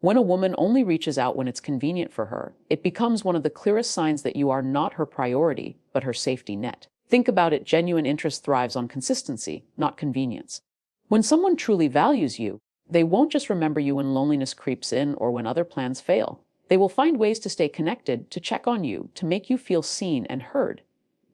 When a woman only reaches out when it's convenient for her, it becomes one of the clearest signs that you are not her priority, but her safety net. Think about it, genuine interest thrives on consistency, not convenience. When someone truly values you, they won't just remember you when loneliness creeps in or when other plans fail. They will find ways to stay connected, to check on you, to make you feel seen and heard.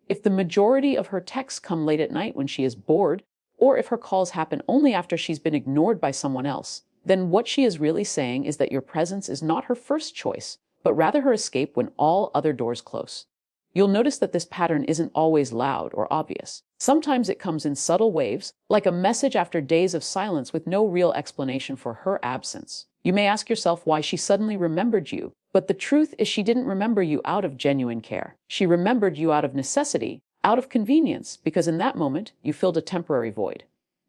If the majority of her texts come late at night when she is bored, or if her calls happen only after she's been ignored by someone else, then what she is really saying is that your presence is not her first choice, but rather her escape when all other doors close. You'll notice that this pattern isn't always loud or obvious. Sometimes it comes in subtle waves, like a message after days of silence with no real explanation for her absence. You may ask yourself why she suddenly remembered you, but the truth is she didn't remember you out of genuine care. She remembered you out of necessity, out of convenience, because in that moment, you filled a temporary void.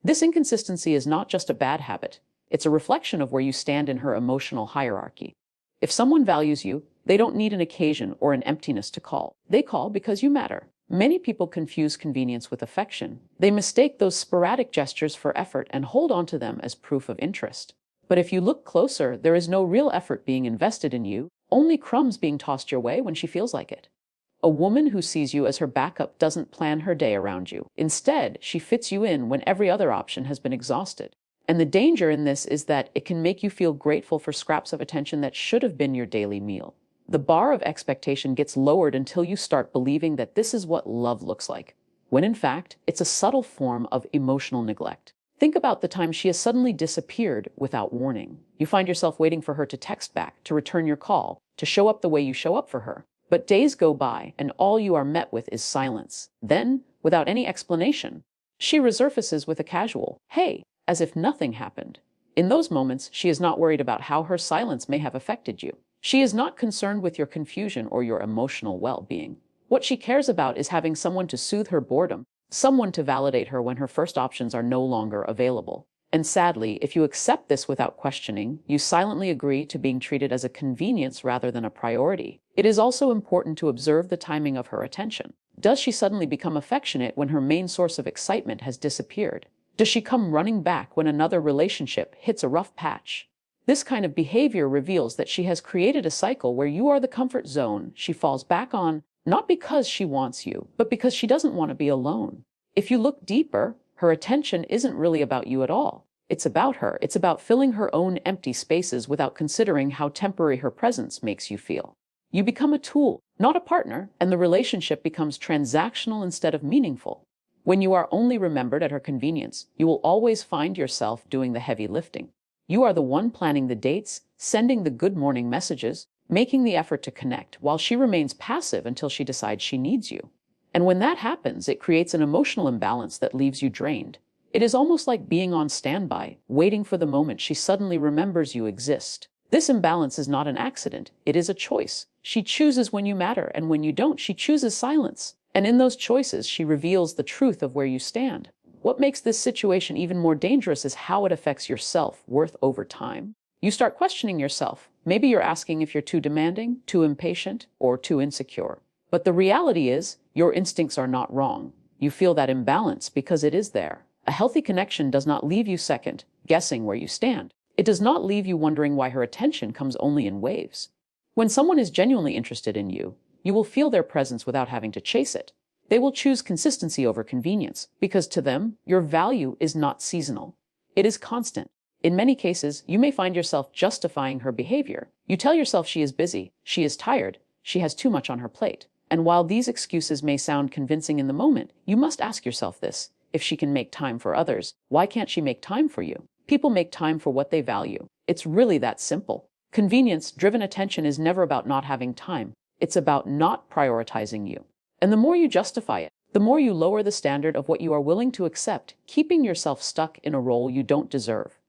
This inconsistency is not just a bad habit. It's a reflection of where you stand in her emotional hierarchy. If someone values you, they don't need an occasion or an emptiness to call. They call because you matter. Many people confuse convenience with affection. They mistake those sporadic gestures for effort and hold on to them as proof of interest. But if you look closer, there is no real effort being invested in you, only crumbs being tossed your way when she feels like it. A woman who sees you as her backup doesn't plan her day around you. Instead, she fits you in when every other option has been exhausted. And the danger in this is that it can make you feel grateful for scraps of attention that should have been your daily meal. The bar of expectation gets lowered until you start believing that this is what love looks like, when in fact, it's a subtle form of emotional neglect. Think about the time she has suddenly disappeared without warning. You find yourself waiting for her to text back, to return your call, to show up the way you show up for her. But days go by, and all you are met with is silence. Then, without any explanation, she resurfaces with a casual, "Hey," as if nothing happened. In those moments, she is not worried about how her silence may have affected you. She is not concerned with your confusion or your emotional well-being. What she cares about is having someone to soothe her boredom, someone to validate her when her first options are no longer available. And sadly, if you accept this without questioning, you silently agree to being treated as a convenience rather than a priority. It is also important to observe the timing of her attention. Does she suddenly become affectionate when her main source of excitement has disappeared? Does she come running back when another relationship hits a rough patch? This kind of behavior reveals that she has created a cycle where you are the comfort zone she falls back on, not because she wants you, but because she doesn't want to be alone. If you look deeper, her attention isn't really about you at all. It's about her. It's about filling her own empty spaces without considering how temporary her presence makes you feel. You become a tool, not a partner, and the relationship becomes transactional instead of meaningful. When you are only remembered at her convenience, you will always find yourself doing the heavy lifting. You are the one planning the dates, sending the good morning messages, making the effort to connect, while she remains passive until she decides she needs you. And when that happens, it creates an emotional imbalance that leaves you drained. It is almost like being on standby, waiting for the moment she suddenly remembers you exist. This imbalance is not an accident, it is a choice. She chooses when you matter, and when you don't, she chooses silence. And in those choices, she reveals the truth of where you stand. What makes this situation even more dangerous is how it affects your self-worth over time. You start questioning yourself. Maybe you're asking if you're too demanding, too impatient, or too insecure. But the reality is, your instincts are not wrong. You feel that imbalance because it is there. A healthy connection does not leave you second, guessing where you stand. It does not leave you wondering why her attention comes only in waves. When someone is genuinely interested in you, you will feel their presence without having to chase it. They will choose consistency over convenience, because to them, your value is not seasonal. It is constant. In many cases, you may find yourself justifying her behavior. You tell yourself she is busy, she is tired, she has too much on her plate. And while these excuses may sound convincing in the moment, you must ask yourself this: if she can make time for others, why can't she make time for you? People make time for what they value. It's really that simple. Convenience-driven attention is never about not having time. It's about not prioritizing you. And the more you justify it, the more you lower the standard of what you are willing to accept, keeping yourself stuck in a role you don't deserve.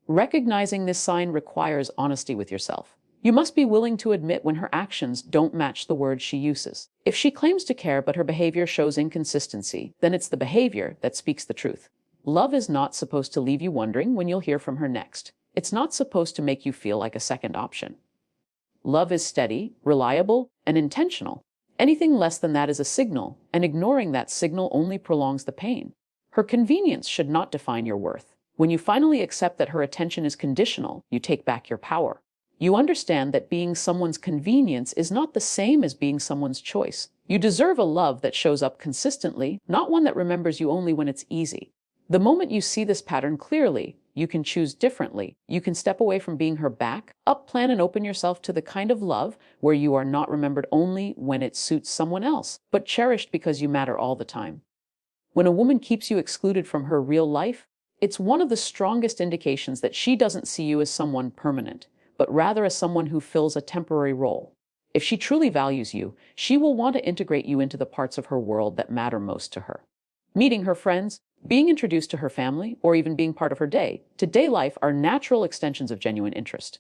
Recognizing this sign requires honesty with yourself. You must be willing to admit when her actions don't match the words she uses. If she claims to care but her behavior shows inconsistency, then it's the behavior that speaks the truth. Love is not supposed to leave you wondering when you'll hear from her next. It's not supposed to make you feel like a second option. Love is steady, reliable, and intentional. Anything less than that is a signal, and ignoring that signal only prolongs the pain. Her convenience should not define your worth. When you finally accept that her attention is conditional, you take back your power. You understand that being someone's convenience is not the same as being someone's choice. You deserve a love that shows up consistently, not one that remembers you only when it's easy. The moment you see this pattern clearly, you can choose differently. You can step away from being her backup plan and open yourself to the kind of love where you are not remembered only when it suits someone else, but cherished because you matter all the time. When a woman keeps you excluded from her real life, it's one of the strongest indications that she doesn't see you as someone permanent, but rather as someone who fills a temporary role. If she truly values you, she will want to integrate you into the parts of her world that matter most to her. Meeting her friends, being introduced to her family, or even being part of her day-to-day life are natural extensions of genuine interest.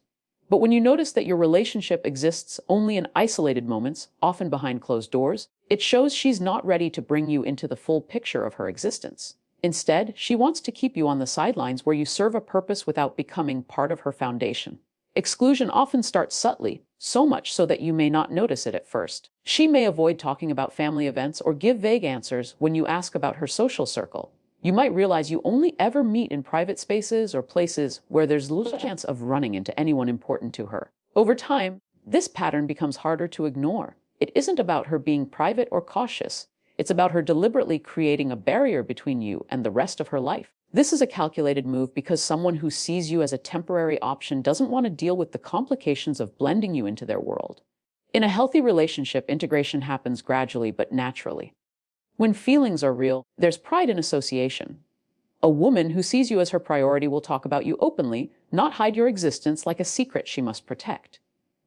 But when you notice that your relationship exists only in isolated moments, often behind closed doors, it shows she's not ready to bring you into the full picture of her existence. Instead, she wants to keep you on the sidelines where you serve a purpose without becoming part of her foundation. Exclusion often starts subtly, so much so that you may not notice it at first. She may avoid talking about family events or give vague answers when you ask about her social circle. You might realize you only ever meet in private spaces or places where there's little chance of running into anyone important to her. Over time, this pattern becomes harder to ignore. It isn't about her being private or cautious. It's about her deliberately creating a barrier between you and the rest of her life. This is a calculated move because someone who sees you as a temporary option doesn't want to deal with the complications of blending you into their world. In a healthy relationship, integration happens gradually but naturally. When feelings are real, there's pride in association. A woman who sees you as her priority will talk about you openly, not hide your existence like a secret she must protect.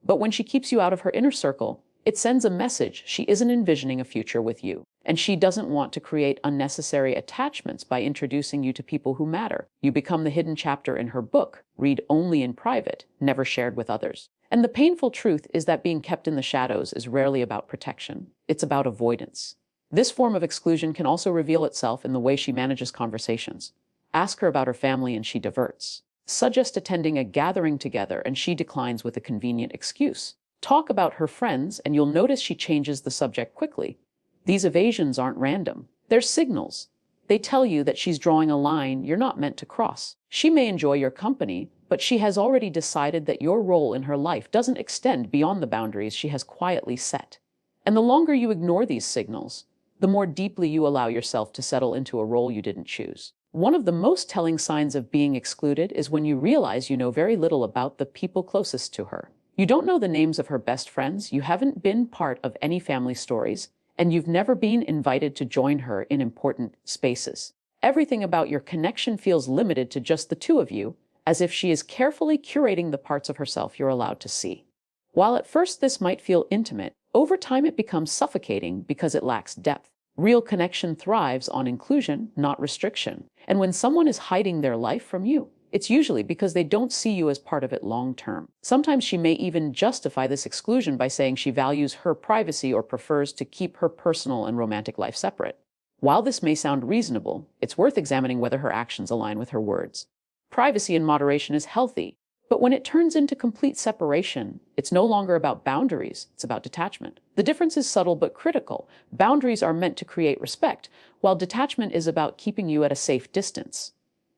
But when she keeps you out of her inner circle, it sends a message she isn't envisioning a future with you, and she doesn't want to create unnecessary attachments by introducing you to people who matter. You become the hidden chapter in her book, read only in private, never shared with others. And the painful truth is that being kept in the shadows is rarely about protection. It's about avoidance. This form of exclusion can also reveal itself in the way she manages conversations. Ask her about her family and she diverts. Suggest attending a gathering together and she declines with a convenient excuse. Talk about her friends and you'll notice she changes the subject quickly. These evasions aren't random. They're signals. They tell you that she's drawing a line you're not meant to cross. She may enjoy your company, but she has already decided that your role in her life doesn't extend beyond the boundaries she has quietly set. And the longer you ignore these signals, the more deeply you allow yourself to settle into a role you didn't choose. One of the most telling signs of being excluded is when you realize you know very little about the people closest to her. You don't know the names of her best friends, you haven't been part of any family stories, and you've never been invited to join her in important spaces. Everything about your connection feels limited to just the two of you, as if she is carefully curating the parts of herself you're allowed to see. While at first this might feel intimate, over time it becomes suffocating because it lacks depth. Real connection thrives on inclusion, not restriction. And when someone is hiding their life from you, it's usually because they don't see you as part of it long term. Sometimes she may even justify this exclusion by saying she values her privacy or prefers to keep her personal and romantic life separate. While this may sound reasonable, it's worth examining whether her actions align with her words. Privacy in moderation is healthy, but when it turns into complete separation, it's no longer about boundaries, it's about detachment. The difference is subtle but critical. Boundaries are meant to create respect, while detachment is about keeping you at a safe distance.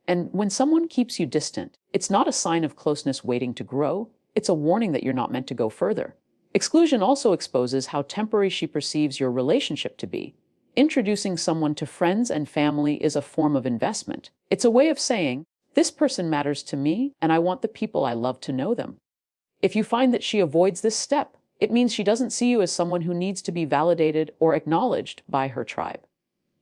And when someone keeps you distant, it's not a sign of closeness waiting to grow, it's a warning that you're not meant to go further. Exclusion also exposes how temporary she perceives your relationship to be. Introducing someone to friends and family is a form of investment. It's a way of saying, this person matters to me, and I want the people I love to know them. If you find that she avoids this step, it means she doesn't see you as someone who needs to be validated or acknowledged by her tribe.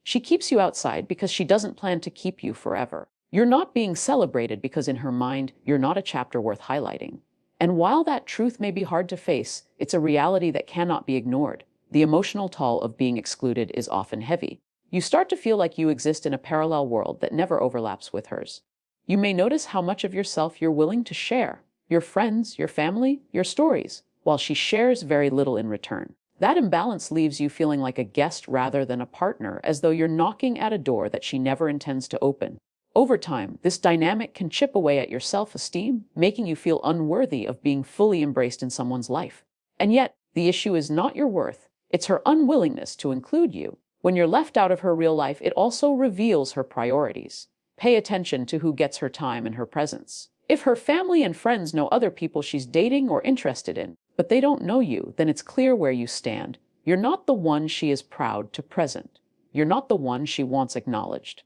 She keeps you outside because she doesn't plan to keep you forever. You're not being celebrated because in her mind, you're not a chapter worth highlighting. And while that truth may be hard to face, it's a reality that cannot be ignored. The emotional toll of being excluded is often heavy. You start to feel like you exist in a parallel world that never overlaps with hers. You may notice how much of yourself you're willing to share, your friends, your family, your stories, while she shares very little in return. That imbalance leaves you feeling like a guest rather than a partner, as though you're knocking at a door that she never intends to open. Over time, this dynamic can chip away at your self-esteem, making you feel unworthy of being fully embraced in someone's life. And yet, the issue is not your worth, it's her unwillingness to include you. When you're left out of her real life, it also reveals her priorities. Pay attention to who gets her time and her presence. If her family and friends know other people she's dating or interested in, but they don't know you, then it's clear where you stand. You're not the one she is proud to present. You're not the one she wants acknowledged.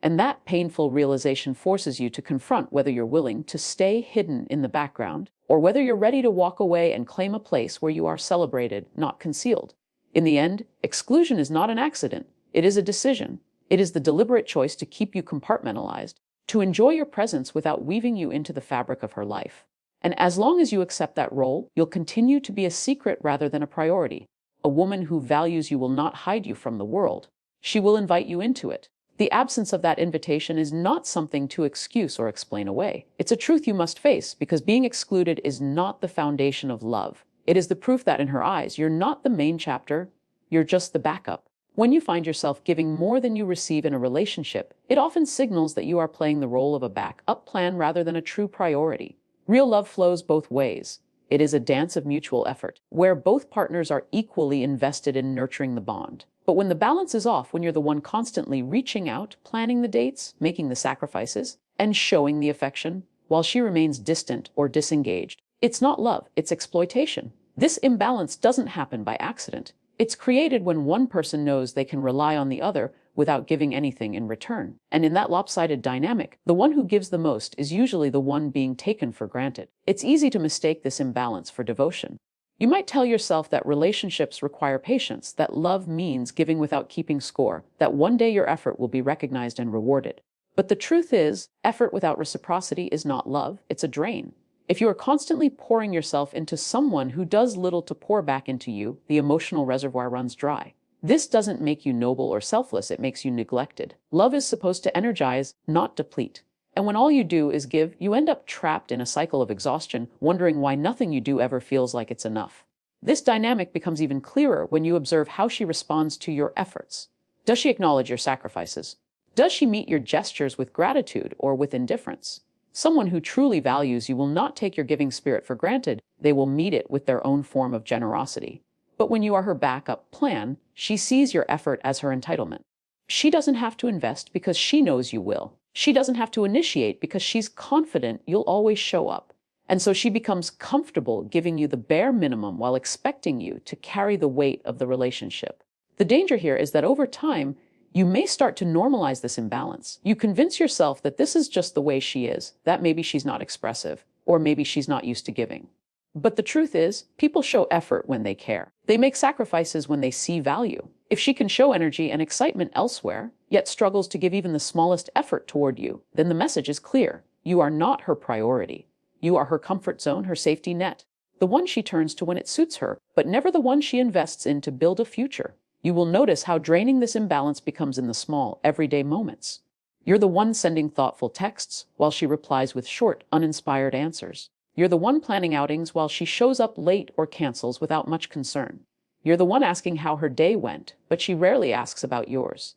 And that painful realization forces you to confront whether you're willing to stay hidden in the background or whether you're ready to walk away and claim a place where you are celebrated, not concealed. In the end, exclusion is not an accident. It is a decision. It is the deliberate choice to keep you compartmentalized, to enjoy your presence without weaving you into the fabric of her life. And as long as you accept that role, you'll continue to be a secret rather than a priority. A woman who values you will not hide you from the world. She will invite you into it. The absence of that invitation is not something to excuse or explain away. It's a truth you must face, because being excluded is not the foundation of love. It is the proof that in her eyes, you're not the main chapter, you're just the backup. When you find yourself giving more than you receive in a relationship, it often signals that you are playing the role of a backup plan rather than a true priority. Real love flows both ways. It is a dance of mutual effort, where both partners are equally invested in nurturing the bond. But when the balance is off, when you're the one constantly reaching out, planning the dates, making the sacrifices, and showing the affection, while she remains distant or disengaged, it's not love, it's exploitation. This imbalance doesn't happen by accident. It's created when one person knows they can rely on the other without giving anything in return. And in that lopsided dynamic, the one who gives the most is usually the one being taken for granted. It's easy to mistake this imbalance for devotion. You might tell yourself that relationships require patience, that love means giving without keeping score, that one day your effort will be recognized and rewarded. But the truth is, effort without reciprocity is not love, it's a drain. If you are constantly pouring yourself into someone who does little to pour back into you, the emotional reservoir runs dry. This doesn't make you noble or selfless, it makes you neglected. Love is supposed to energize, not deplete. And when all you do is give, you end up trapped in a cycle of exhaustion, wondering why nothing you do ever feels like it's enough. This dynamic becomes even clearer when you observe how she responds to your efforts. Does she acknowledge your sacrifices? Does she meet your gestures with gratitude or with indifference? Someone who truly values you will not take your giving spirit for granted. They will meet it with their own form of generosity. But when you are her backup plan, she sees your effort as her entitlement. She doesn't have to invest because she knows you will. She doesn't have to initiate because she's confident you'll always show up. And so she becomes comfortable giving you the bare minimum while expecting you to carry the weight of the relationship. The danger here is that over time, you may start to normalize this imbalance. You convince yourself that this is just the way she is, that maybe she's not expressive, or maybe she's not used to giving. But the truth is, people show effort when they care. They make sacrifices when they see value. If she can show energy and excitement elsewhere, yet struggles to give even the smallest effort toward you, then the message is clear. You are not her priority. You are her comfort zone, her safety net, the one she turns to when it suits her, but never the one she invests in to build a future. You will notice how draining this imbalance becomes in the small, everyday moments. You're the one sending thoughtful texts while she replies with short, uninspired answers. You're the one planning outings while she shows up late or cancels without much concern. You're the one asking how her day went, but she rarely asks about yours.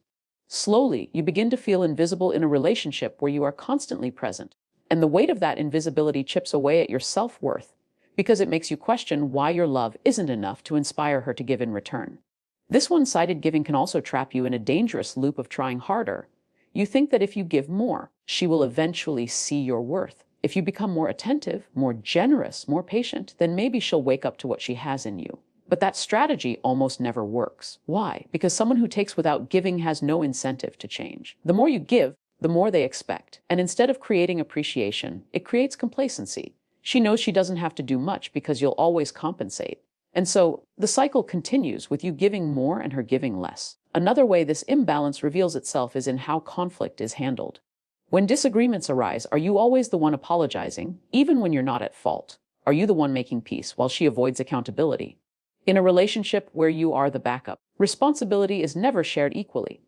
Slowly, you begin to feel invisible in a relationship where you are constantly present, and the weight of that invisibility chips away at your self-worth because it makes you question why your love isn't enough to inspire her to give in return. This one-sided giving can also trap you in a dangerous loop of trying harder. You think that if you give more, she will eventually see your worth. If you become more attentive, more generous, more patient, then maybe she'll wake up to what she has in you. But that strategy almost never works. Why? Because someone who takes without giving has no incentive to change. The more you give, the more they expect. And instead of creating appreciation, it creates complacency. She knows she doesn't have to do much because you'll always compensate. And so the cycle continues with you giving more and her giving less. Another way this imbalance reveals itself is in how conflict is handled. When disagreements arise, are you always the one apologizing, even when you're not at fault? Are you the one making peace while she avoids accountability? In a relationship where you are the backup, responsibility is never shared equally.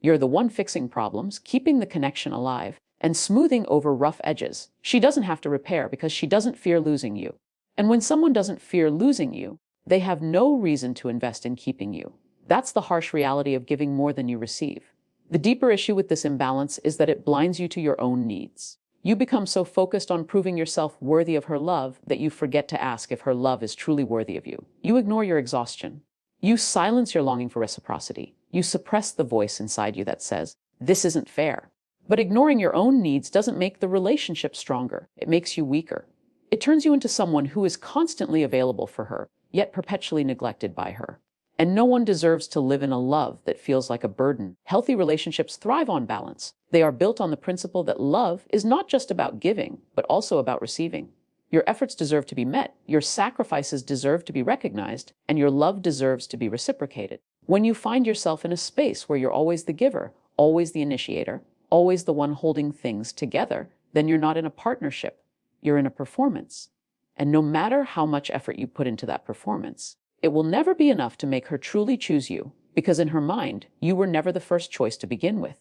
You're the one fixing problems, keeping the connection alive, and smoothing over rough edges. She doesn't have to repair because she doesn't fear losing you. And when someone doesn't fear losing you, they have no reason to invest in keeping you. That's the harsh reality of giving more than you receive. The deeper issue with this imbalance is that it blinds you to your own needs. You become so focused on proving yourself worthy of her love that you forget to ask if her love is truly worthy of you. You ignore your exhaustion. You silence your longing for reciprocity. You suppress the voice inside you that says, "This isn't fair." But ignoring your own needs doesn't make the relationship stronger. It makes you weaker. It turns you into someone who is constantly available for her, yet perpetually neglected by her. And no one deserves to live in a love that feels like a burden. Healthy relationships thrive on balance. They are built on the principle that love is not just about giving, but also about receiving. Your efforts deserve to be met, your sacrifices deserve to be recognized, and your love deserves to be reciprocated. When you find yourself in a space where you're always the giver, always the initiator, always the one holding things together, then you're not in a partnership, you're in a performance. And no matter how much effort you put into that performance, it will never be enough to make her truly choose you, because in her mind, you were never the first choice to begin with.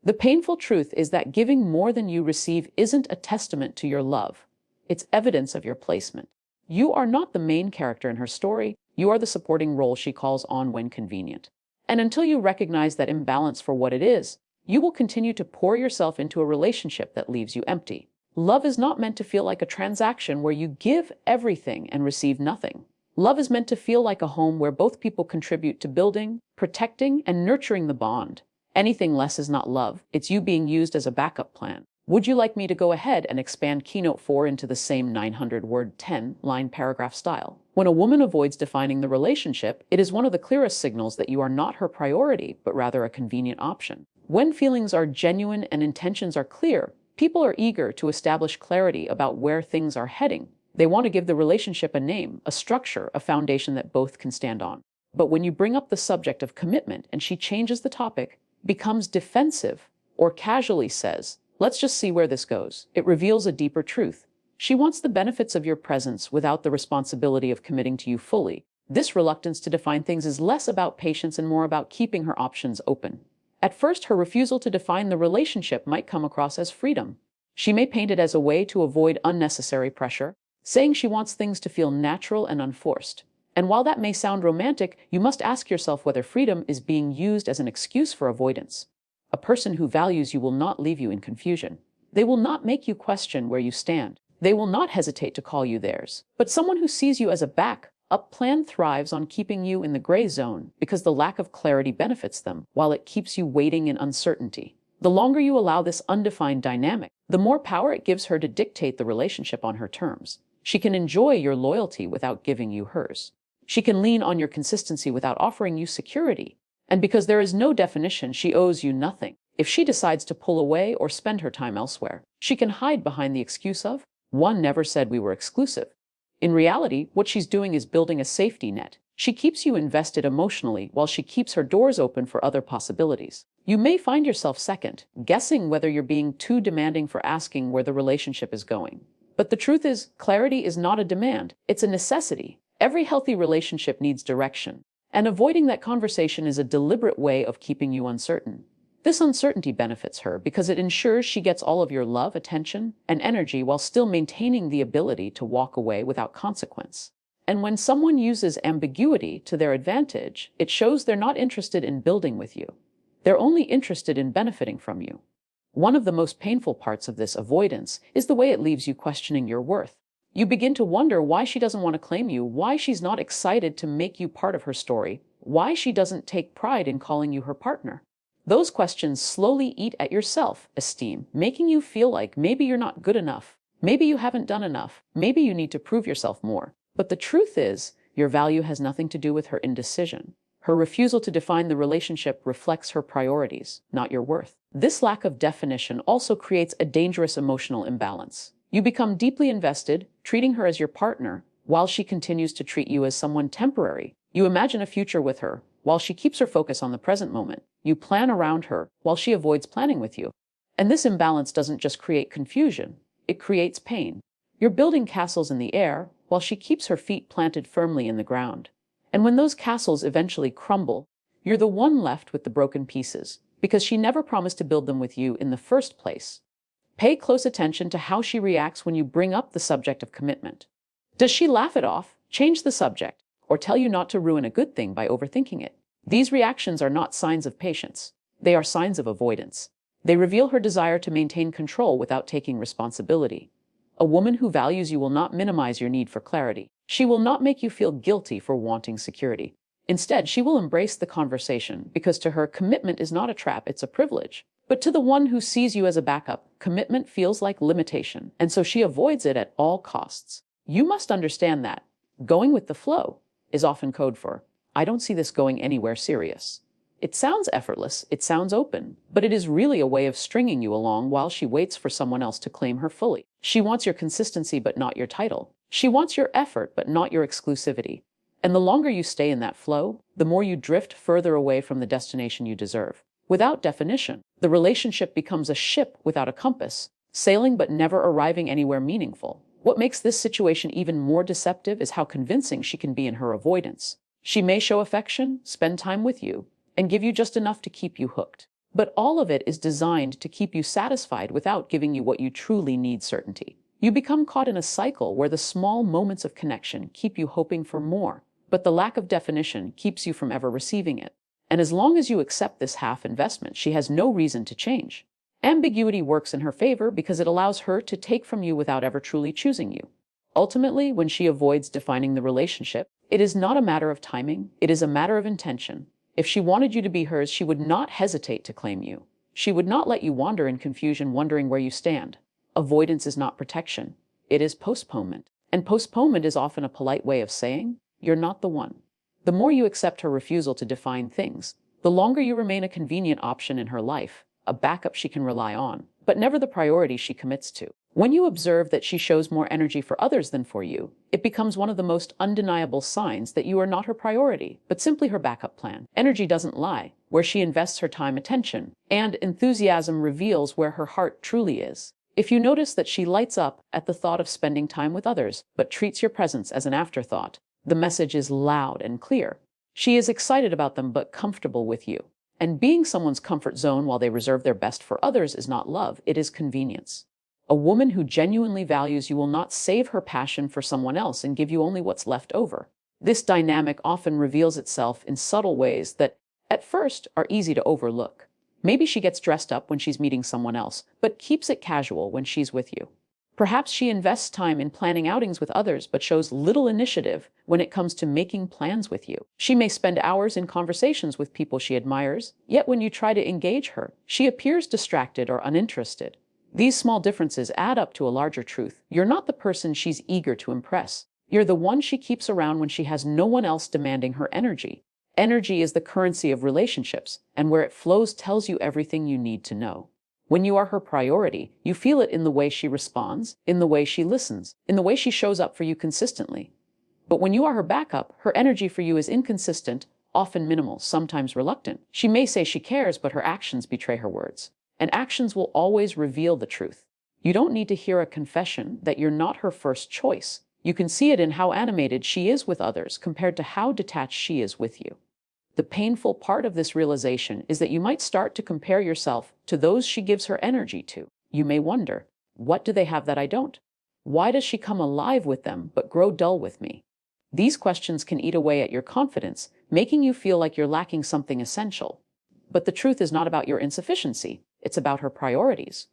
The painful truth is that giving more than you receive isn't a testament to your love. It's evidence of your placement. You are not the main character in her story. You are the supporting role she calls on when convenient. And until you recognize that imbalance for what it is, you will continue to pour yourself into a relationship that leaves you empty. Love is not meant to feel like a transaction where you give everything and receive nothing. Love is meant to feel like a home where both people contribute to building, protecting, and nurturing the bond. Anything less is not love. It's you being used as a backup plan. Would you like me to go ahead and expand Keynote 4 into the same 900-word, 10-line paragraph style? When a woman avoids defining the relationship, it is one of the clearest signals that you are not her priority, but rather a convenient option. When feelings are genuine and intentions are clear, people are eager to establish clarity about where things are heading. They want to give the relationship a name, a structure, a foundation that both can stand on. But when you bring up the subject of commitment and she changes the topic, becomes defensive, or casually says, "Let's just see where this goes," it reveals a deeper truth. She wants the benefits of your presence without the responsibility of committing to you fully. This reluctance to define things is less about patience and more about keeping her options open. At first, her refusal to define the relationship might come across as freedom. She may paint it as a way to avoid unnecessary pressure, saying she wants things to feel natural and unforced. And while that may sound romantic, you must ask yourself whether freedom is being used as an excuse for avoidance. A person who values you will not leave you in confusion. They will not make you question where you stand. They will not hesitate to call you theirs. But someone who sees you as a backup plan thrives on keeping you in the gray zone because the lack of clarity benefits them, while it keeps you waiting in uncertainty. The longer you allow this undefined dynamic, the more power it gives her to dictate the relationship on her terms. She can enjoy your loyalty without giving you hers. She can lean on your consistency without offering you security. And because there is no definition, she owes you nothing. If she decides to pull away or spend her time elsewhere, she can hide behind the excuse of, "One never said we were exclusive." In reality, what she's doing is building a safety net. She keeps you invested emotionally while she keeps her doors open for other possibilities. You may find yourself second, guessing whether you're being too demanding for asking where the relationship is going. But the truth is, clarity is not a demand, it's a necessity. Every healthy relationship needs direction. And avoiding that conversation is a deliberate way of keeping you uncertain. This uncertainty benefits her because it ensures she gets all of your love, attention, and energy while still maintaining the ability to walk away without consequence. And when someone uses ambiguity to their advantage, it shows they're not interested in building with you. They're only interested in benefiting from you. One of the most painful parts of this avoidance is the way it leaves you questioning your worth. You begin to wonder why she doesn't want to claim you, why she's not excited to make you part of her story, why she doesn't take pride in calling you her partner. Those questions slowly eat at your self-esteem, making you feel like maybe you're not good enough, maybe you haven't done enough, maybe you need to prove yourself more. But the truth is, your value has nothing to do with her indecision. Her refusal to define the relationship reflects her priorities, not your worth. This lack of definition also creates a dangerous emotional imbalance. You become deeply invested, treating her as your partner, while she continues to treat you as someone temporary. You imagine a future with her, while she keeps her focus on the present moment. You plan around her, while she avoids planning with you. And this imbalance doesn't just create confusion, it creates pain. You're building castles in the air, while she keeps her feet planted firmly in the ground. And when those castles eventually crumble, you're the one left with the broken pieces, because she never promised to build them with you in the first place. Pay close attention to how she reacts when you bring up the subject of commitment. Does she laugh it off, change the subject, or tell you not to ruin a good thing by overthinking it? These reactions are not signs of patience. They are signs of avoidance. They reveal her desire to maintain control without taking responsibility. A woman who values you will not minimize your need for clarity. She will not make you feel guilty for wanting security. Instead, she will embrace the conversation because to her, commitment is not a trap, it's a privilege. But to the one who sees you as a backup, commitment feels like limitation, and so she avoids it at all costs. You must understand that going with the flow is often code for, I don't see this going anywhere serious. It sounds effortless, it sounds open, but it is really a way of stringing you along while she waits for someone else to claim her fully. She wants your consistency, but not your title. She wants your effort, but not your exclusivity. And the longer you stay in that flow, the more you drift further away from the destination you deserve. Without definition, the relationship becomes a ship without a compass, sailing but never arriving anywhere meaningful. What makes this situation even more deceptive is how convincing she can be in her avoidance. She may show affection, spend time with you, and give you just enough to keep you hooked. But all of it is designed to keep you satisfied without giving you what you truly need: certainty. You become caught in a cycle where the small moments of connection keep you hoping for more, but the lack of definition keeps you from ever receiving it. And as long as you accept this half investment, she has no reason to change. Ambiguity works in her favor because it allows her to take from you without ever truly choosing you. Ultimately, when she avoids defining the relationship, it is not a matter of timing, it is a matter of intention. If she wanted you to be hers, she would not hesitate to claim you. She would not let you wander in confusion, wondering where you stand. Avoidance is not protection, it is postponement. And postponement is often a polite way of saying, you're not the one. The more you accept her refusal to define things, the longer you remain a convenient option in her life, a backup she can rely on, but never the priority she commits to. When you observe that she shows more energy for others than for you, it becomes one of the most undeniable signs that you are not her priority, but simply her backup plan. Energy doesn't lie. Where she invests her time, attention, and enthusiasm reveals where her heart truly is. If you notice that she lights up at the thought of spending time with others, but treats your presence as an afterthought, the message is loud and clear. She is excited about them but comfortable with you. And being someone's comfort zone while they reserve their best for others is not love, it is convenience. A woman who genuinely values you will not save her passion for someone else and give you only what's left over. This dynamic often reveals itself in subtle ways that, at first, are easy to overlook. Maybe she gets dressed up when she's meeting someone else, but keeps it casual when she's with you. Perhaps she invests time in planning outings with others, but shows little initiative when it comes to making plans with you. She may spend hours in conversations with people she admires, yet when you try to engage her, she appears distracted or uninterested. These small differences add up to a larger truth. You're not the person she's eager to impress. You're the one she keeps around when she has no one else demanding her energy. Energy is the currency of relationships, and where it flows tells you everything you need to know. When you are her priority, you feel it in the way she responds, in the way she listens, in the way she shows up for you consistently. But when you are her backup, her energy for you is inconsistent, often minimal, sometimes reluctant. She may say she cares, but her actions betray her words. And actions will always reveal the truth. You don't need to hear a confession that you're not her first choice. You can see it in how animated she is with others compared to how detached she is with you. The painful part of this realization is that you might start to compare yourself to those she gives her energy to. You may wonder, what do they have that I don't? Why does she come alive with them but grow dull with me? These questions can eat away at your confidence, making you feel like you're lacking something essential. But the truth is not about your insufficiency, it's about her priorities.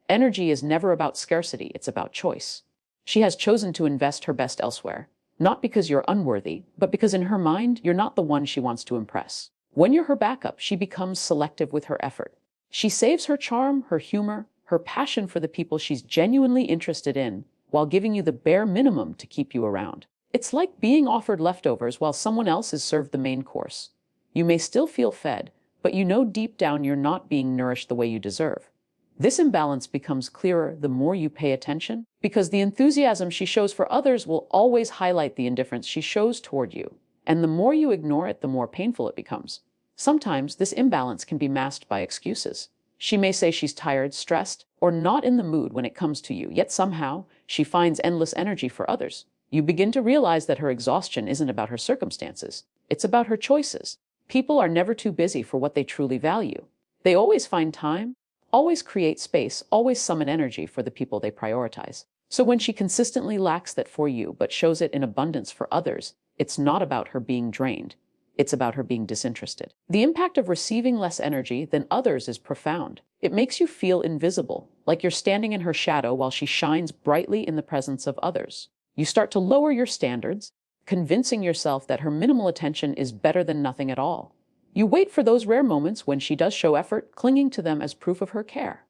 Energy is never about scarcity, it's about choice. She has chosen to invest her best elsewhere. Not because you're unworthy, but because in her mind, you're not the one she wants to impress. When you're her backup, she becomes selective with her effort. She saves her charm, her humor, her passion for the people she's genuinely interested in, while giving you the bare minimum to keep you around. It's like being offered leftovers while someone else is served the main course. You may still feel fed, but you know deep down you're not being nourished the way you deserve. This imbalance becomes clearer the more you pay attention, because the enthusiasm she shows for others will always highlight the indifference she shows toward you. And the more you ignore it, the more painful it becomes. Sometimes this imbalance can be masked by excuses. She may say she's tired, stressed, or not in the mood when it comes to you, yet somehow she finds endless energy for others. You begin to realize that her exhaustion isn't about her circumstances. It's about her choices. People are never too busy for what they truly value. They always find time, always create space, always summon energy for the people they prioritize. So when she consistently lacks that for you, but shows it in abundance for others, it's not about her being drained. It's about her being disinterested. The impact of receiving less energy than others is profound. It makes you feel invisible, like you're standing in her shadow while she shines brightly in the presence of others. You start to lower your standards, convincing yourself that her minimal attention is better than nothing at all. You wait for those rare moments when she does show effort, clinging to them as proof of her care.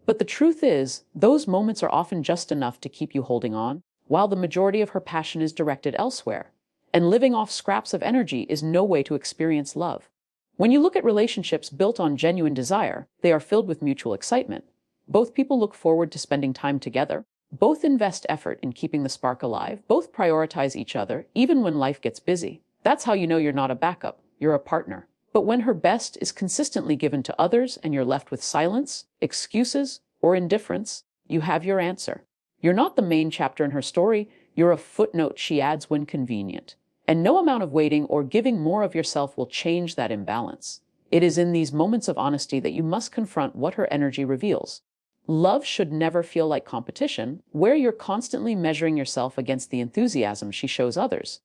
But the truth is, those moments are often just enough to keep you holding on, while the majority of her passion is directed elsewhere. And living off scraps of energy is no way to experience love. When you look at relationships built on genuine desire, they are filled with mutual excitement. Both people look forward to spending time together. Both invest effort in keeping the spark alive. Both prioritize each other, even when life gets busy. That's how you know you're not a backup, you're a partner. But when her best is consistently given to others and you're left with silence, excuses, or indifference, you have your answer. You're not the main chapter in her story, you're a footnote she adds when convenient. And no amount of waiting or giving more of yourself will change that imbalance. It is in these moments of honesty that you must confront what her energy reveals. Love should never feel like competition, where you're constantly measuring yourself against the enthusiasm she shows others.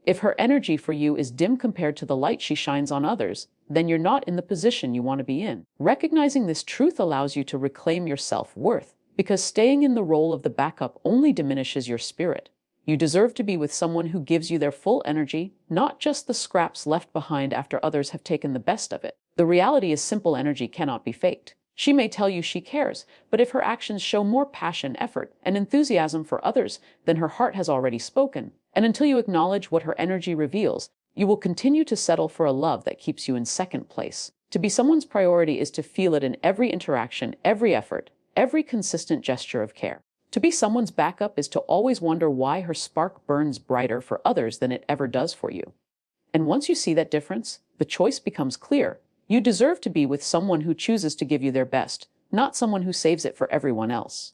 If her energy for you is dim compared to the light she shines on others, then you're not in the position you want to be in. Recognizing this truth allows you to reclaim your self-worth, because staying in the role of the backup only diminishes your spirit. You deserve to be with someone who gives you their full energy, not just the scraps left behind after others have taken the best of it. The reality is simple: energy cannot be faked. She may tell you she cares, but if her actions show more passion, effort, and enthusiasm for others, then her heart has already spoken. And until you acknowledge what her energy reveals, you will continue to settle for a love that keeps you in second place. To be someone's priority is to feel it in every interaction, every effort, every consistent gesture of care. To be someone's backup is to always wonder why her spark burns brighter for others than it ever does for you. And once you see that difference, the choice becomes clear. You deserve to be with someone who chooses to give you their best, not someone who saves it for everyone else.